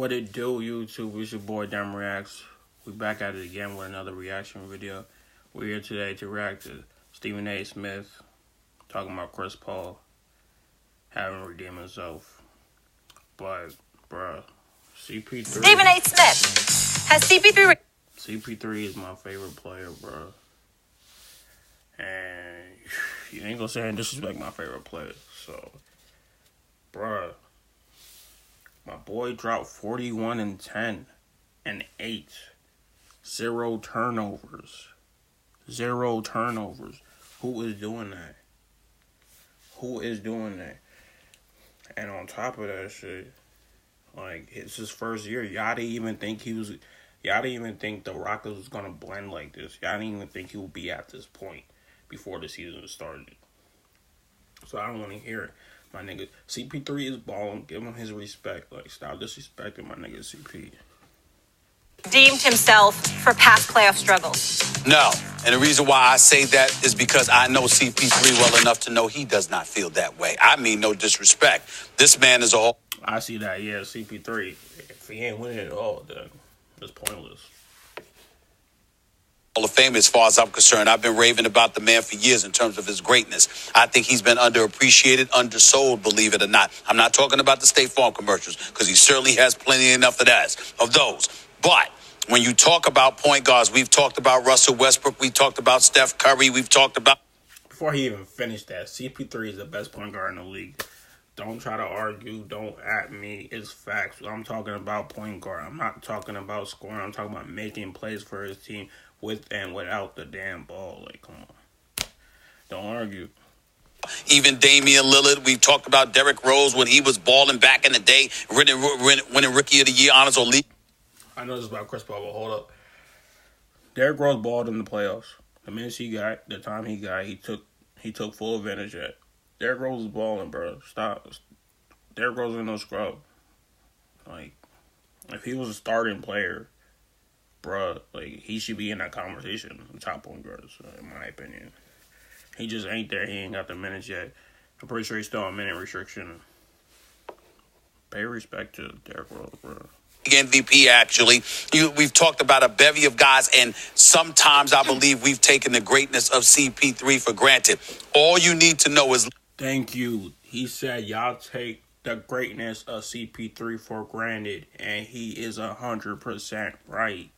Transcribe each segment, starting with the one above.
What it do, YouTube? It's your boy Dem Reacts. We back at it again with another reaction video. We're here today to react to Stephen A. Smith talking about Chris Paul having redeemed himself. But, bruh, CP3. Stephen A. Smith has CP3. CP3 is my favorite player, bruh. And you ain't gonna say disrespect my favorite player. So, bruh. My boy dropped 41 and 10 and 8. 0 turnovers. 0 turnovers. Who is doing that? Who is doing that? And on top of that shit, like, it's his first year. Y'all didn't even think the Rockets was gonna blend like this. Y'all didn't even think he would be at this point before the season started. So I don't want to hear it. My nigga, CP3 is balling. Give him his respect. Like, stop disrespecting my nigga CP. Redeemed himself for past playoff struggles. No. And the reason why I say that is because I know CP3 well enough to know he does not feel that way. I mean, no disrespect. This man is all. I see that, yeah, CP3. If he ain't winning at all, then it's pointless. Hall of Fame, as far as I'm concerned. I've been raving about the man for years in terms of his greatness. I think he's been underappreciated, undersold, believe it or not. I'm not talking about the State Farm commercials, because he certainly has plenty enough of those. But when you talk about point guards, we've talked about Russell Westbrook, we've talked about Steph Curry, we've talked about... Before he even finished that, CP3 is the best point guard in the league. Don't try to argue. Don't at me. It's facts. I'm talking about point guard. I'm not talking about scoring. I'm talking about making plays for his team with and without the damn ball. Like, come on. Don't argue. Even Damian Lillard. We talked about Derrick Rose when he was balling back in the day, winning Rookie of the Year honors or league. I know this is about Chris Paul, but hold up. Derrick Rose balled in the playoffs. The minutes he got, the time he got, he took full advantage of it. Derrick Rose is balling, bro. Stop. Derrick Rose ain't no scrub. Like, if he was a starting player, bruh, like, he should be in that conversation, top point guards, in my opinion. He just ain't there. He ain't got the minutes yet. I'm pretty sure he's still on minute restriction. Pay respect to Derrick Rose, bro. MVP, actually. We've talked about a bevy of guys, and sometimes I believe we've taken the greatness of CP3 for granted. All you need to know is... Thank you. He said y'all take the greatness of CP3 for granted, and he is 100% right.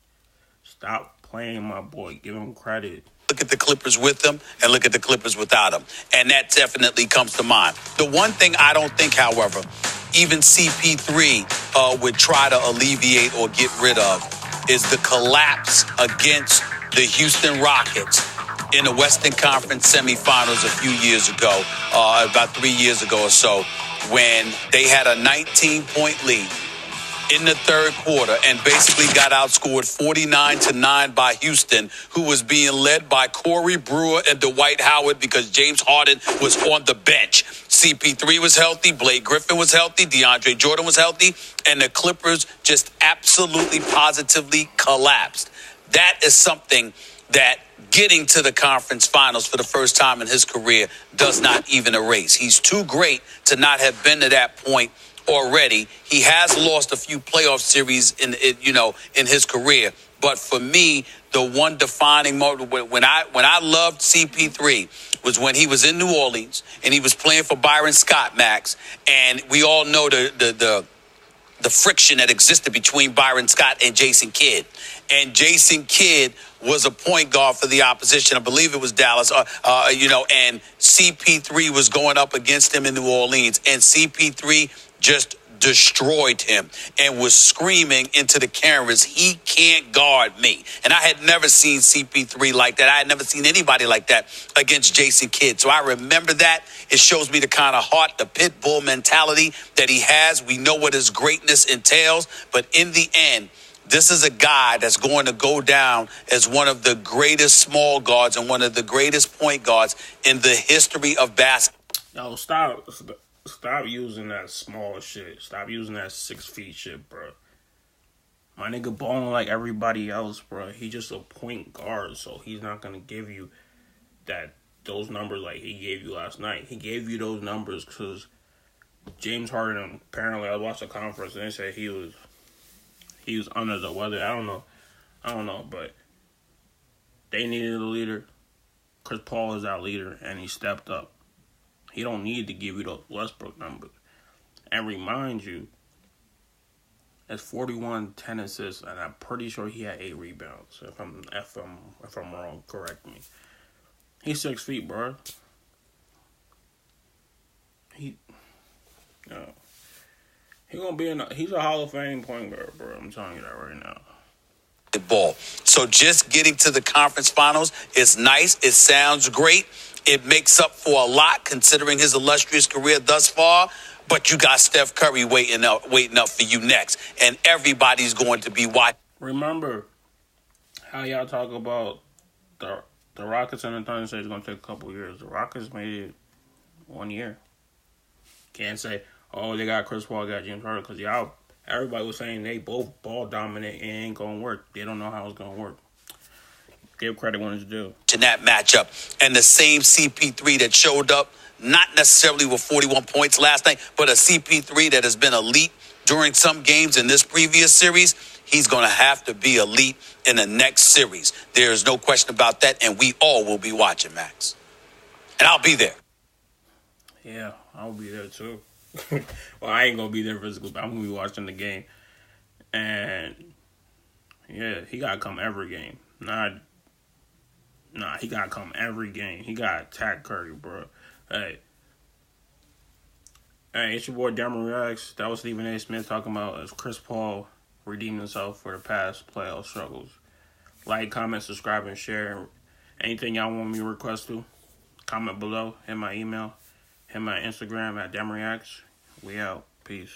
Stop playing my boy. Give him credit. Look at the Clippers with him and look at the Clippers without him. And that definitely comes to mind. The one thing I don't think, however, even CP3 would try to alleviate or get rid of is the collapse against the Houston Rockets in the Western Conference semifinals a few years ago, about 3 years ago or so, when they had a 19-point lead in the third quarter and basically got outscored 49-9 by Houston, who was being led by Corey Brewer and Dwight Howard because James Harden was on the bench. CP3 was healthy, Blake Griffin was healthy, DeAndre Jordan was healthy, and the Clippers just absolutely positively collapsed. That is something that getting to the conference finals for the first time in his career does not even erase. He's too great to not have been to that point already. He has lost a few playoff series in his career, but for me, the one defining moment when I loved CP3 was when he was in New Orleans and he was playing for Byron Scott, Max, and we all know the friction that existed between Byron Scott and Jason Kidd. And Jason Kidd was a point guard for the opposition. I believe it was Dallas, and CP3 was going up against him in New Orleans, and CP3 just destroyed him and was screaming into the cameras, he can't guard me. And I had never seen CP3 like that. I had never seen anybody like that against Jason Kidd. So I remember that. It shows me the kind of heart, the pit bull mentality that he has. We know what his greatness entails. But in the end, this is a guy that's going to go down as one of the greatest small guards and one of the greatest point guards in the history of basketball. Yo, Stop using that small shit. Stop using that 6 feet shit, bro. My nigga balling like everybody else, bro. He just a point guard, so he's not gonna give you those numbers like he gave you last night. He gave you those numbers because James Harden, apparently, I watched a conference and they said he was he was under the weather. I don't know, but they needed a leader. Chris Paul is our leader, and he stepped up. He don't need to give you those Westbrook numbers. And remind you, it's 41, 10 assists, and I'm pretty sure he had 8 rebounds. If I'm wrong, correct me. He's 6 feet, bro. He gonna be he's a Hall of Fame point guard, bro. I'm telling you that right now. Ball. So just getting to the conference finals is nice. It sounds great. It makes up for a lot considering his illustrious career thus far. But you got Steph Curry waiting up for you next, and everybody's going to be watching. Remember how y'all talk about the Rockets and the Thunder say it's gonna take a couple years. The Rockets made it 1 year. Can't say, oh, they got Chris Paul, got James Harden, because everybody was saying they both ball dominant and it ain't gonna work. They don't know how it's gonna work. Give credit when it's due. In that matchup, and the same CP3 that showed up, not necessarily with 41 points last night, but a CP3 that has been elite during some games in this previous series, he's going to have to be elite in the next series. There is no question about that, and we all will be watching, Max. And I'll be there. Yeah, I'll be there too. Well, I ain't going to be there physically, but I'm going to be watching the game. And, yeah, he got to come every game. He got to come every game. He got to attack Curry, bro. Hey, it's your boy Demon Reacts. That was Stephen A. Smith talking about as Chris Paul redeemed himself for the past playoff struggles. Like, comment, subscribe, and share. Anything y'all want me to request to, comment below. Hit my email. Hit my Instagram at Demon Reacts. We out. Peace.